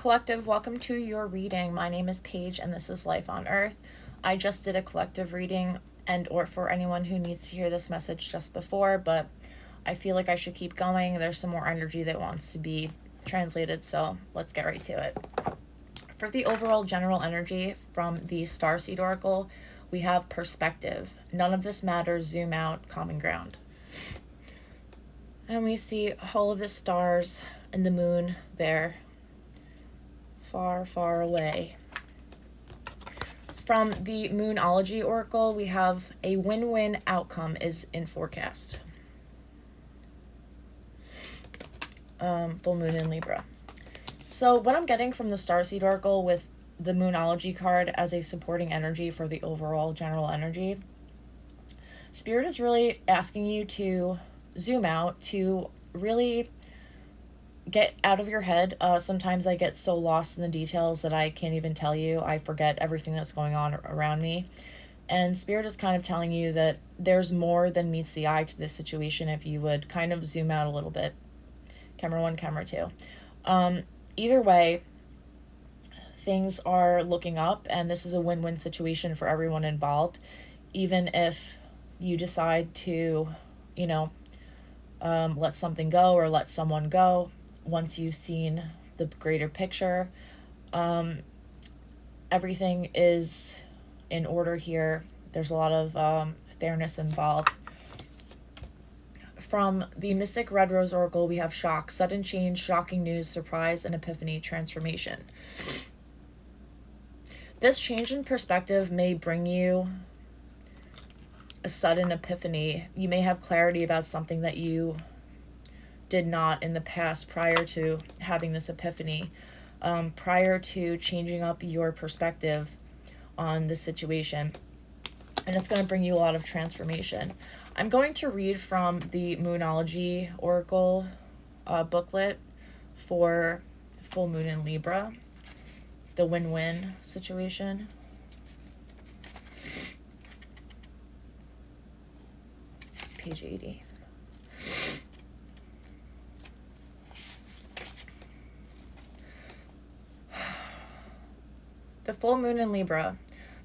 Collective, welcome to your reading. My name is Paige and this is Life on Earth. I just did a collective reading and or for anyone who needs to hear this message just before, but I feel like I should keep going. There's some more energy that wants to be translated, so let's get right to it. For the overall general energy from the Starseed Oracle, we have perspective. None of this matters, zoom out, common ground. And we see all of the stars and the moon there, far, far away. From the Moonology Oracle, we have a win-win outcome is in forecast. Full moon in Libra. So what I'm getting from the Starseed Oracle with the Moonology card as a supporting energy for the overall general energy, Spirit is really asking you to zoom out, to really get out of your head. Sometimes I get so lost in the details that I can't even tell you. I forget everything that's going on around me. And Spirit is kind of telling you that there's more than meets the eye to this situation if you would kind of zoom out a little bit. Camera 1, camera 2. Either way, things are looking up, and this is a win-win situation for everyone involved. Even if you decide to, let something go or let someone go, once you've seen the greater picture, everything is in order here. There's a lot of fairness involved. From the Mystic Red Rose Oracle, we have shock, sudden change, shocking news, surprise, and epiphany, transformation. This change in perspective may bring you a sudden epiphany. You may have clarity about something that you did not in the past prior to having this epiphany, prior to changing up your perspective on the situation. And it's going to bring you a lot of transformation. I'm going to read from the Moonology Oracle booklet for full moon in Libra, the win-win situation. Page 80. The full moon in Libra,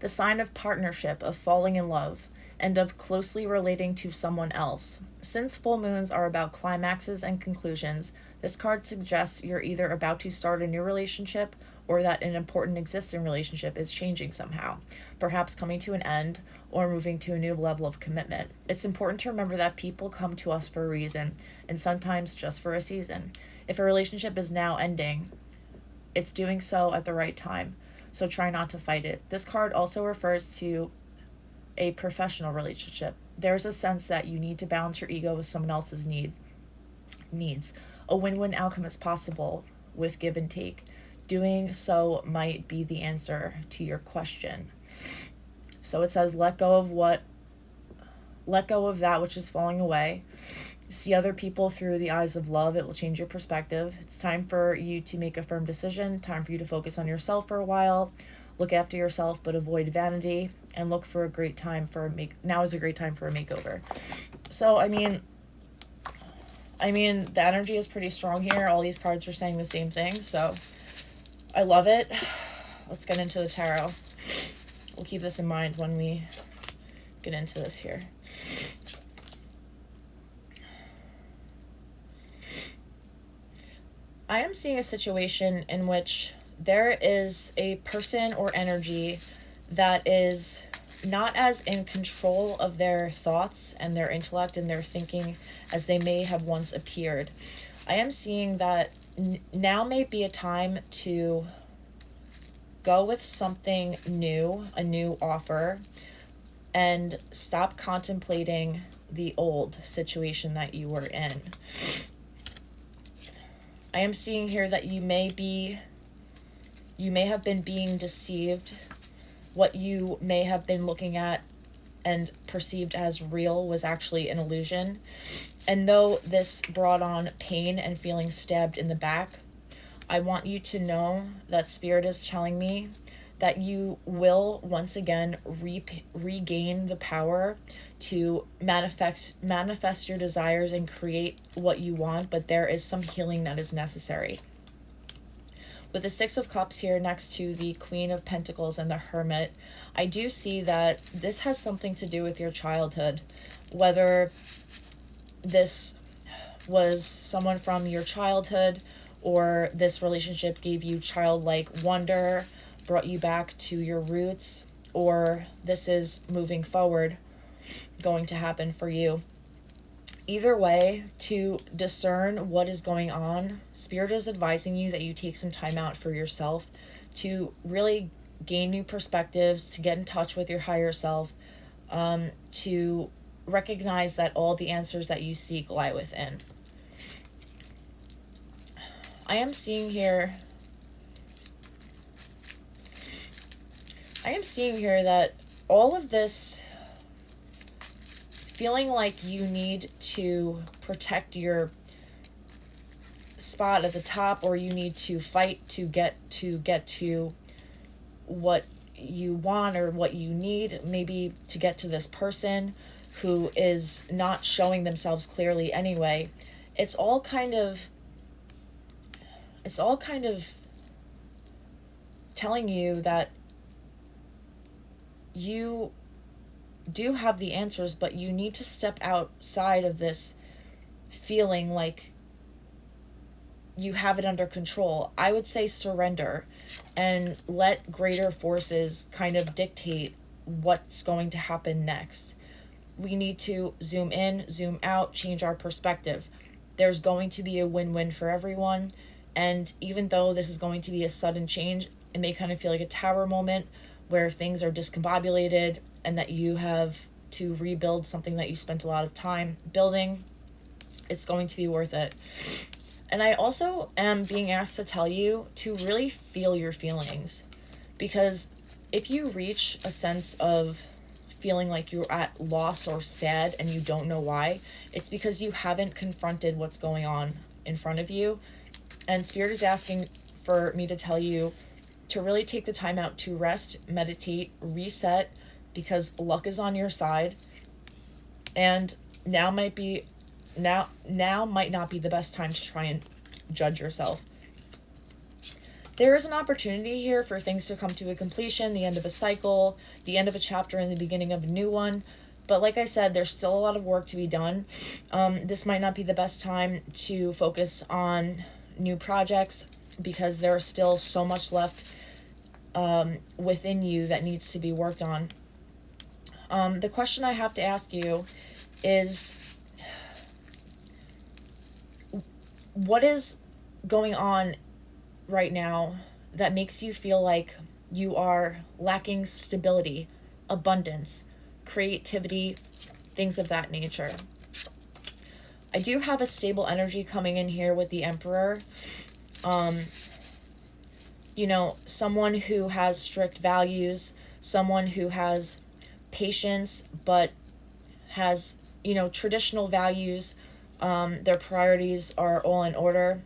the sign of partnership, of falling in love, and of closely relating to someone else. Since full moons are about climaxes and conclusions, this card suggests you're either about to start a new relationship or that an important existing relationship is changing somehow, perhaps coming to an end or moving to a new level of commitment. It's important to remember that people come to us for a reason, and sometimes just for a season. If a relationship is now ending, it's doing so at the right time, so try not to fight it. This card also refers to a professional relationship. There's a sense that you need to balance your ego with someone else's needs. A win-win outcome is possible with give and take. Doing so might be the answer to your question. So it says, let go of that which is falling away. See other people through the eyes of love. It will change your perspective. It's time for you to make a firm decision. Time for you to focus on yourself for a while. Look after yourself, but avoid vanity, and look for a great time now is a great time for a makeover. So, I mean, the energy is pretty strong here. All these cards are saying the same thing, so I love it. Let's get into the tarot. We'll keep this in mind when we get into this here. I am seeing a situation in which there is a person or energy that is not as in control of their thoughts and their intellect and their thinking as they may have once appeared. I am seeing that now may be a time to go with something new, a new offer, and stop contemplating the old situation that you were in. I am seeing here that you may have been being deceived. What you may have been looking at and perceived as real was actually an illusion. And though this brought on pain and feeling stabbed in the back, I want you to know that Spirit is telling me that you will once again regain the power to manifest your desires and create what you want, but there is some healing that is necessary. With the Six of Cups here next to the Queen of Pentacles and the Hermit, I do see that this has something to do with your childhood. Whether this was someone from your childhood, or this relationship gave you childlike wonder, brought you back to your roots, or this is moving forward going to happen for you. Either way, to discern what is going on, Spirit is advising you that you take some time out for yourself to really gain new perspectives, to get in touch with your higher self, to recognize that all the answers that you seek lie within. I am seeing here that all of this feeling like you need to protect your spot at the top, or you need to fight to get to what you want or what you need, maybe to get to this person who is not showing themselves clearly anyway. It's all kind of telling you that you do have the answers, but you need to step outside of this feeling like you have it under control. I would say surrender and let greater forces kind of dictate what's going to happen next. We need to zoom in, zoom out, change our perspective. There's going to be a win-win for everyone. And even though this is going to be a sudden change, it may kind of feel like a tower moment where things are discombobulated and that you have to rebuild something that you spent a lot of time building. It's going to be worth it. And I also am being asked to tell you to really feel your feelings, because if you reach a sense of feeling like you're at loss or sad and you don't know why, it's because you haven't confronted what's going on in front of you. And Spirit is asking for me to tell you to really take the time out to rest, meditate, reset, because luck is on your side. And now might not be the best time to try and judge yourself. There is an opportunity here for things to come to a completion, the end of a cycle, the end of a chapter and the beginning of a new one. But like I said, there's still a lot of work to be done. This might not be the best time to focus on new projects, because there's still so much left within you that needs to be worked on. The question I have to ask you is, what is going on right now that makes you feel like you are lacking stability, abundance, creativity, things of that nature? I do have a stable energy coming in here with the Emperor. Someone who has strict values, someone who has patience, but has, traditional values. Their priorities are all in order.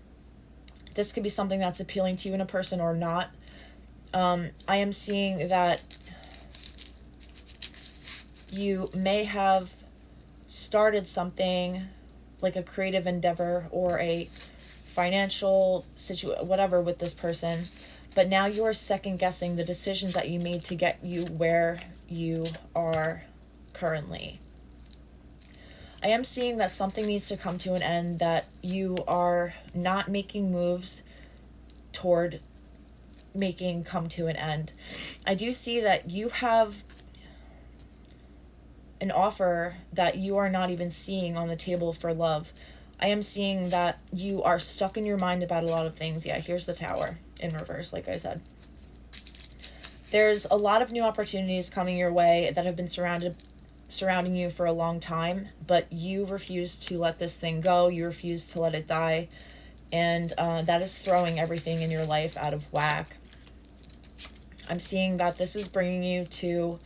This could be something that's appealing to you in a person or not. I am seeing that you may have started something like a creative endeavor or a financial whatever with this person, but now you are second guessing the decisions that you made to get you where you are currently. I am seeing that something needs to come to an end, that you are not making moves toward making come to an end. I do see that you have an offer that you are not even seeing on the table for love. I am seeing that you are stuck in your mind about a lot of things. Yeah, here's the Tower in reverse, like I said. There's a lot of new opportunities coming your way that have been surrounding you for a long time, but you refuse to let this thing go. You refuse to let it die. And that is throwing everything in your life out of whack. I'm seeing that this is bringing you to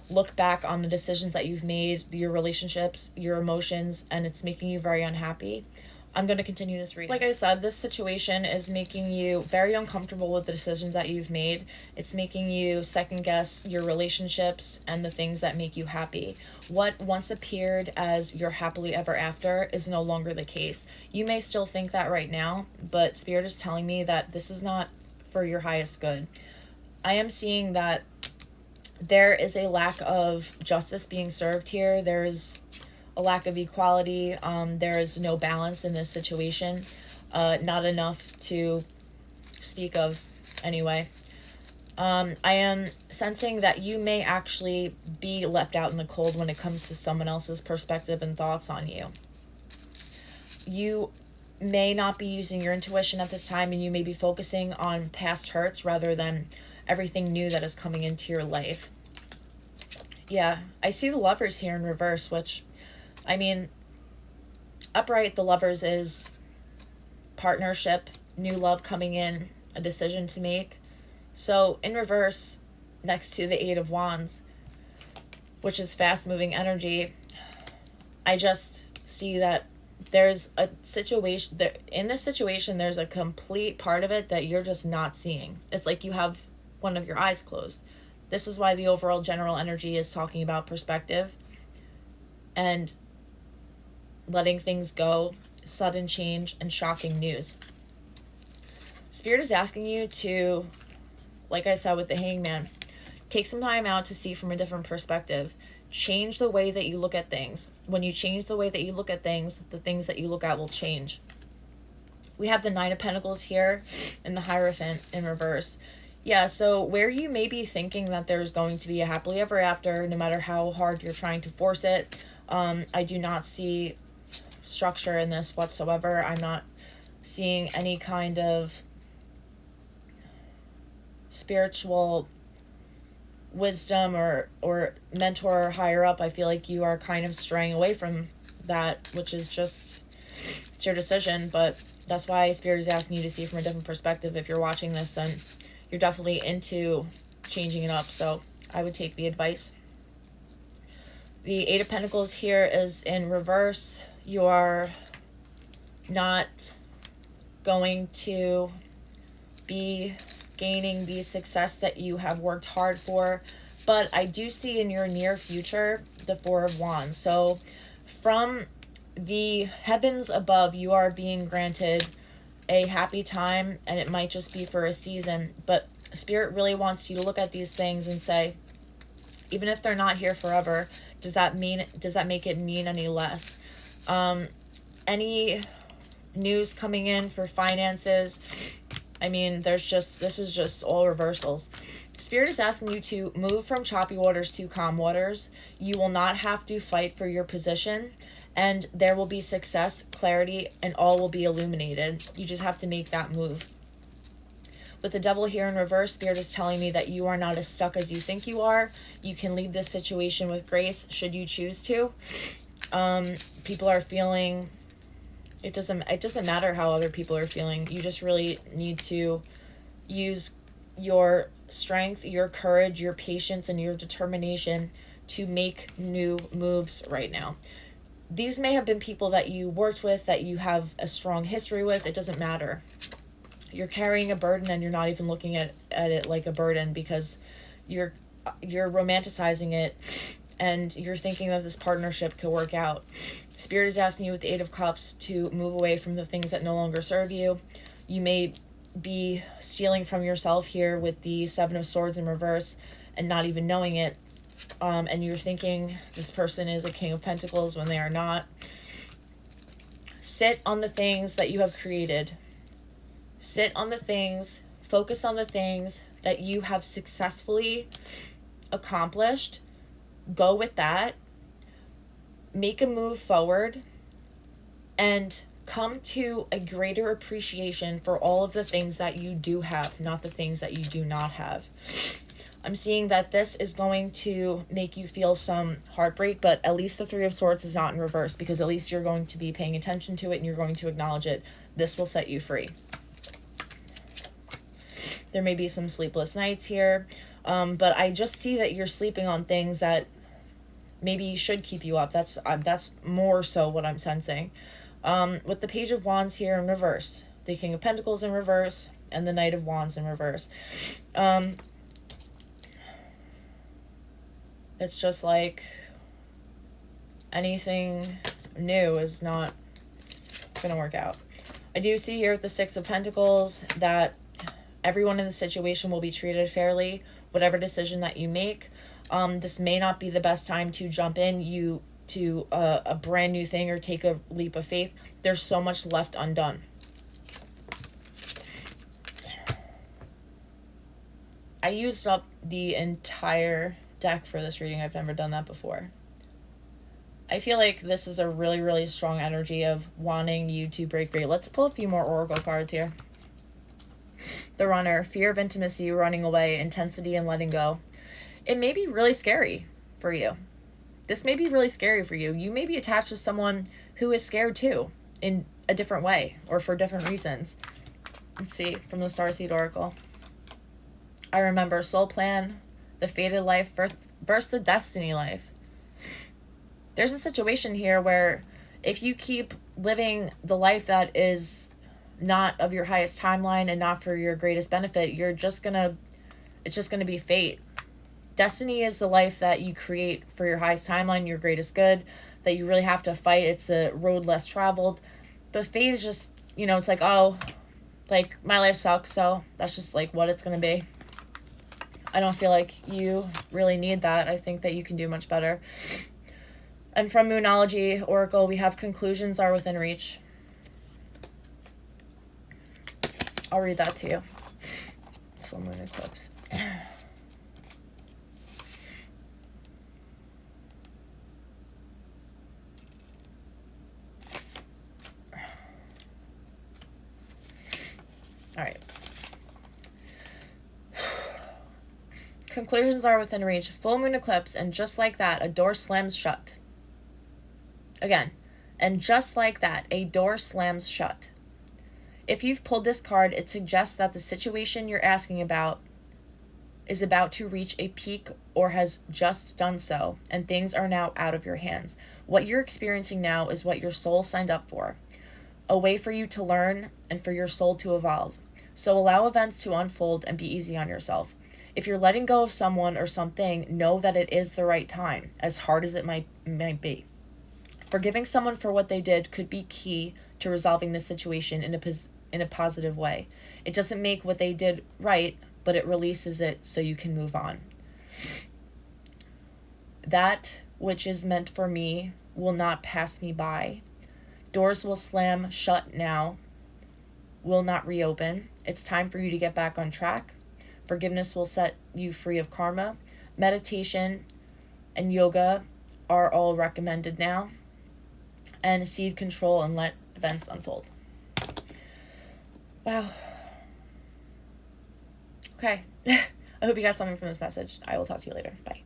look back on the decisions that you've made, your relationships, your emotions, and it's making you very unhappy. I'm going to continue this reading. Like I said, this situation is making you very uncomfortable with the decisions that you've made. It's making you second guess your relationships and the things that make you happy. What once appeared as your happily ever after is no longer the case. You may still think that right now, but Spirit is telling me that this is not for your highest good. I am seeing that there is a lack of justice being served here. There's a lack of equality. There is no balance in this situation. Not enough to speak of, anyway. I am sensing that you may actually be left out in the cold when it comes to someone else's perspective and thoughts on you. You may not be using your intuition at this time, and you may be focusing on past hurts rather than everything new that is coming into your life. Yeah, I see the Lovers here in reverse, which, I mean, upright, the Lovers is partnership, new love coming in, a decision to make. So in reverse, next to the Eight of Wands, which is fast-moving energy, I just see that there's a situation, in this situation, there's a complete part of it that you're just not seeing. It's like you have one of your eyes closed. This is why the overall general energy is talking about perspective and letting things go, sudden change, and shocking news. Spirit is asking you to, like I said with the Hangman, take some time out to see from a different perspective. Change the way that you look at things. When you change the way that you look at things, the things that you look at will change. We have the Nine of Pentacles here and the Hierophant in reverse. Yeah, so where you may be thinking that there's going to be a happily ever after, no matter how hard you're trying to force it, I do not see structure in this whatsoever. I'm not seeing any kind of spiritual wisdom or mentor or higher up. I feel like you are kind of straying away from that, which is just, it's your decision, but that's why Spirit is asking you to see from a different perspective. If you're watching this, then you're definitely into changing it up, so I would take the advice. The Eight of Pentacles here is in reverse. You are not going to be gaining the success that you have worked hard for, but I do see in your near future the Four of Wands. So from the heavens above, you are being granted a happy time, and it might just be for a season, but Spirit really wants you to look at these things and say, even if they're not here forever, does that make it mean any less? Any news coming in for finances, I mean, this is just all reversals. Spirit is asking you to move from choppy waters to calm waters. You will not have to fight for your position, and there will be success, clarity, and all will be illuminated. You just have to make that move. With the Devil here in reverse, Spirit is telling me that you are not as stuck as you think you are. You can leave this situation with grace should you choose to. People are feeling, it doesn't matter how other people are feeling. You just really need to use your strength, your courage, your patience, and your determination to make new moves right now. These may have been people that you worked with, that you have a strong history with. It doesn't matter. You're carrying a burden, and you're not even looking at it like a burden, because you're romanticizing it, and you're thinking that this partnership could work out. Spirit is asking you with the Eight of Cups to move away from the things that no longer serve you. You may be stealing from yourself here with the Seven of Swords in reverse and not even knowing it. And you're thinking this person is a King of Pentacles when they are not. Sit on the things that you have created. Sit on the things, focus on the things that you have successfully accomplished. Go with that. Make a move forward and come to a greater appreciation for all of the things that you do have, not the things that you do not have. I'm seeing that this is going to make you feel some heartbreak, but at least the Three of Swords is not in reverse, because at least you're going to be paying attention to it and you're going to acknowledge it. This will set you free. There may be some sleepless nights here, but I just see that you're sleeping on things that maybe should keep you up. That's more so what I'm sensing. With the Page of Wands here in reverse, the King of Pentacles in reverse, and the Knight of Wands in reverse. It's just like anything new is not going to work out. I do see here with the Six of Pentacles that Everyone in the situation will be treated fairly, whatever decision that you make. This may not be the best time to jump in to a brand new thing or take a leap of faith. There's so much left undone. I used up the entire deck for this reading. I've never done that before. I feel like this is a really, really strong energy of wanting you to break free. Let's pull a few more oracle cards here. The Runner, fear of intimacy, running away, intensity, and letting go. It may be really scary for you. This may be really scary for you. You may be attached to someone who is scared too, in a different way, or for different reasons. Let's see, from the Starseed Oracle. I remember soul plan, the fated life versus the destiny life. There's a situation here where if you keep living the life that is not of your highest timeline and not for your greatest benefit, it's just gonna be fate. Destiny is the life that you create for your highest timeline, your greatest good, that you really have to fight. It's the road less traveled. But fate is just, it's like, oh, like my life sucks, so that's just like what it's gonna be. I don't feel like you really need that. I think that you can do much better. And from Moonology Oracle, we have conclusions are within reach. I'll read that to you. Full moon eclipse. All right. Conclusions are within reach. Full moon eclipse, and just like that, a door slams shut. Again, and just like that, a door slams shut. If you've pulled this card, it suggests that the situation you're asking about is about to reach a peak or has just done so, and things are now out of your hands. What you're experiencing now is what your soul signed up for. A way for you to learn and for your soul to evolve. So allow events to unfold and be easy on yourself. If you're letting go of someone or something, know that it is the right time, as hard as it might be. Forgiving someone for what they did could be key to resolving this situation in a positive way. It doesn't make what they did right, but it releases it so you can move on. That which is meant for me will not pass me by. Doors will slam shut now, will not reopen. It's time for you to get back on track. Forgiveness will set you free of karma. Meditation and yoga are all recommended now. And seed control and let events unfold. Wow. Okay. I hope you got something from this message. I will talk to you later. Bye.